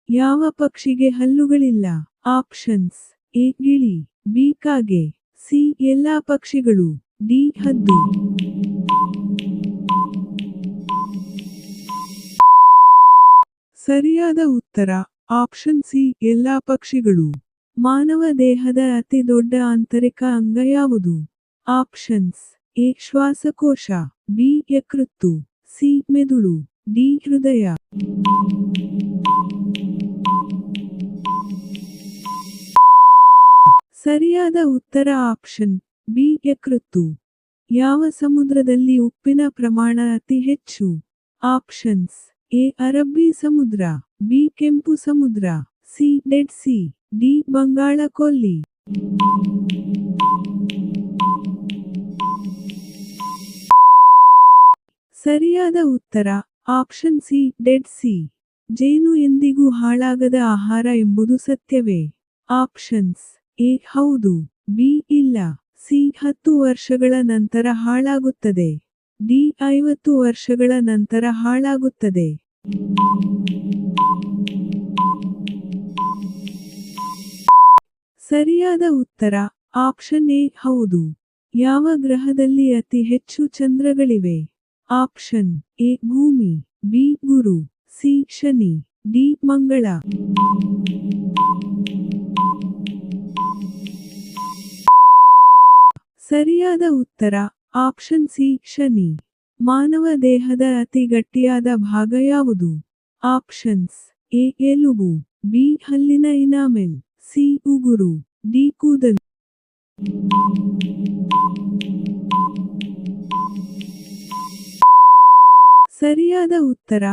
ಯಾವ ಪಕ್ಷಿಗೆ ಹಲ್ಲುಗಳಿಲ್ಲ? Options: A ಗಿಳಿ, B ಕಾಗೆ, ಸಿ ಎಲ್ಲಾ ಪಕ್ಷಿಗಳು, ಡಿ ಹದ್ದು. ಸರಿಯಾದ ಉತ್ತರ ಆಪ್ಷನ್ ಸಿ ಎಲ್ಲಾ ಪಕ್ಷಿಗಳು. ಮಾನವ ದೇಹದ ಅತಿ ದೊಡ್ಡ ಆಂತರಿಕ ಅಂಗ ಯಾವುದು? ಆಪ್ಷನ್ಸ್: ಎ ಶ್ವಾಸಕೋಶ, ಬಿ ಯಕೃತ್ತು, ಸಿ ಮೆದುಳು, ಡಿ ಹೃದಯ. ಸರಿಯಾದ ಉತ್ತರ ಆಪ್ಷನ್ ಬಿ ಯಕೃತ್ತು. ಯಾವ ಸಮುದ್ರದಲ್ಲಿ ಉಪ್ಪಿನ ಪ್ರಮಾಣ ಅತಿ ಹೆಚ್ಚು? ಆಪ್ಷನ್ಸ್: ಎ ಅರಬ್ಬಿ ಸಮುದ್ರ, ಬಿ ಕೆಂಪು ಸಮುದ್ರ, C dead sea, D Bengal ಕೊಲ್ಲಿ. ಸರಿಯಾದ ಉತ್ತರ ಆಪ್ಷನ್ ಸಿ ಡೆಡ್ ಸಿ. ಜೇನು ಎಂದಿಗೂ ಹಾಳಾಗದ ಆಹಾರ ಎಂಬುದು ಸತ್ಯವೇ? ಆಪ್ಷನ್ಸ್: ಎ ಹೌದು, ಬಿ ಇಲ್ಲ, ಸಿ 10 ವರ್ಷಗಳ ನಂತರ ಹಾಳಾಗುತ್ತದೆ, ಡಿ 50 ವರ್ಷಗಳ ನಂತರ ಹಾಳಾಗುತ್ತದೆ. ಸರಿಯಾದ ಉತ್ತರ ಆಪ್ಷನ್ ಎ ಹೌದು. ಯಾವ ಗ್ರಹದಲ್ಲಿ ಅತಿ ಹೆಚ್ಚು ಚಂದ್ರಗಳಿವೆ? ಆಪ್ಷನ್: ಎ ಭೂಮಿ, ಬಿ ಗುರು, ಸಿ ಶನಿ, ಡಿ ಮಂಗಳ. ಸರಿಯಾದ ಉತ್ತರ ಆಪ್ಷನ್ ಸಿ ಶನಿ. ಮಾನವ ದೇಹದ ಅತಿ ಗಟ್ಟಿಯಾದ ಭಾಗ ಯಾವುದು? ಆಪ್ಷನ್ಸ್: ಎ ಎಲುಬು, ಬಿ ಹಲ್ಲಿನ ಇನಾಮೆಲ್, ಸಿ ಉಗುರು, ಡಿ ಕೂದಲು. ಸರಿಯಾದ ಉತ್ತರ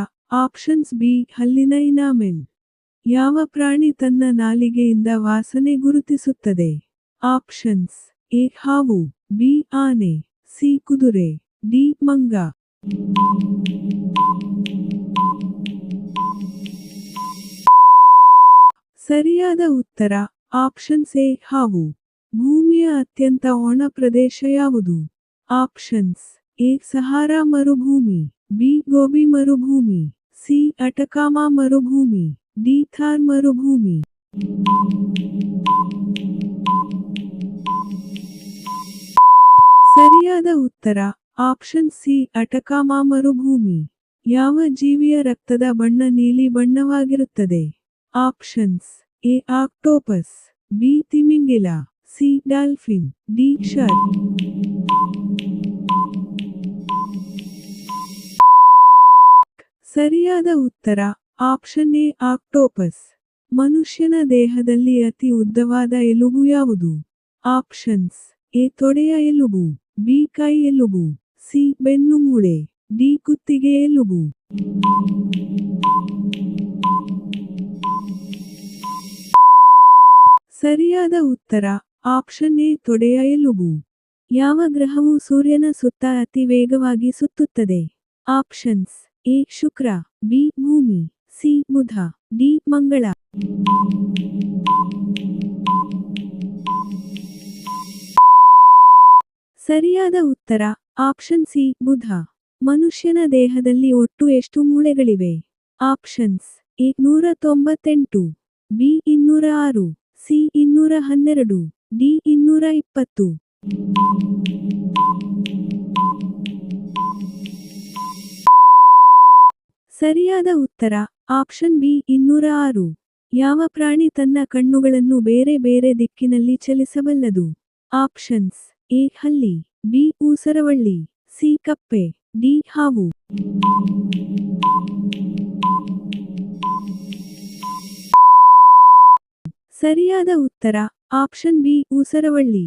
ಆಪ್ಷನ್ಸ್ ಬಿ ಹಲ್ಲಿನ ಇನಾಮೆಲ್. ಯಾವ ಪ್ರಾಣಿ ತನ್ನ ನಾಲಿಗೆಯಿಂದ ವಾಸನೆ ಗುರುತಿಸುತ್ತದೆ? ಆಪ್ಷನ್ಸ್: ಎ ಹಾವು, ಬಿ ಆನೆ, ಸಿ ಕುದುರೆ, ಡಿ ಮಂಗ. ಸರಿಯಾದ ಉತ್ತರ ಆಪ್ಷನ್ಸ್ ಎ ಹಾವು. ಭೂಮಿಯ ಅತ್ಯಂತ ಒಣ ಪ್ರದೇಶ ಯಾವುದು? ಆಪ್ಷನ್ಸ್: ಎ ಸಹಾರಾ ಮರುಭೂಮಿ, ಬಿ ಗೋಬಿ ಮರುಭೂಮಿ, ಸಿ ಅಟಕಾಮಾ ಮರುಭೂಮಿ, ಡಿ ಥಾರ್ ಮರುಭೂಮಿ. ಸರಿಯಾದ ಉತ್ತರ ಆಪ್ಷನ್ ಸಿ ಅಟಕಾಮಾ ಮರುಭೂಮಿ. ಯಾವ ಜೀವಿಯ ರಕ್ತದ ಬಣ್ಣ ನೀಲಿ ಬಣ್ಣವಾಗಿರುತ್ತದೆ? ಆಪ್ಷನ್ಸ್: ಎ ಆಕ್ಟೋಪಸ್, ಬಿ ತಿಮಿಂಗಿಲ, ಸಿ ಡಾಲ್ಫಿನ್, ಡಿ ಶಾರ್ಕ್. ಸರಿಯಾದ ಉತ್ತರ ಆಪ್ಷನ್ ಎ ಆಕ್ಟೋಪಸ್. ಮನುಷ್ಯನ ದೇಹದಲ್ಲಿ ಅತಿ ಉದ್ದವಾದ ಎಲುಬು ಯಾವುದು? ಆಪ್ಷನ್ಸ್: ಎ ತೊಡೆಯ ಎಲುಬು, ಬಿ ಕೈ ಎಲುಬು, ಸಿ ಬೆನ್ನು ಮೂಳೆ, ಡಿ ಕುತ್ತಿಗೆ ಎಲುಬು. ಸರಿಯಾದ ಉತ್ತರ ಆಪ್ಷನ್ ಎ ತೊಡೆಯ ಎಲುಬು. ಯಾವ ಗ್ರಹವು ಸೂರ್ಯನ ಸುತ್ತ ಅತಿ ವೇಗವಾಗಿ ಸುತ್ತುತ್ತದೆ? ಆಪ್ಷನ್ಸ್: ಎ ಶುಕ್ರ, ಬಿ ಭೂಮಿ, ಸಿ ಬುಧ, ಡಿ ಮಂಗಳ. ಸರಿಯಾದ ಉತ್ತರ ಆಪ್ಷನ್ ಸಿ ಬುಧ. ಮನುಷ್ಯನ ದೇಹದಲ್ಲಿ ಒಟ್ಟು ಎಷ್ಟು ಮೂಳೆಗಳಿವೆ? Options: A 198, B 206, C 212, D 220. ಸರಿಯಾದ ಉತ್ತರ ಆಪ್ಷನ್ ಬಿ 206. ಯಾವ ಪ್ರಾಣಿ ತನ್ನ ಕಣ್ಣುಗಳನ್ನು ಬೇರೆ ಬೇರೆ ದಿಕ್ಕಿನಲ್ಲಿ ಚಲಿಸಬಲ್ಲದು? ಆಪ್ಷನ್ಸ್: ಎ ಹಲ್ಲಿ, ಬಿ ಊಸರವಳ್ಳಿ, ಸಿ ಕಪ್ಪೆ, ಡಿ ಹಾವು. ಸರಿಯಾದ ಉತ್ತರ ಆಪ್ಷನ್ ಬಿ ಊಸರವಳ್ಳಿ.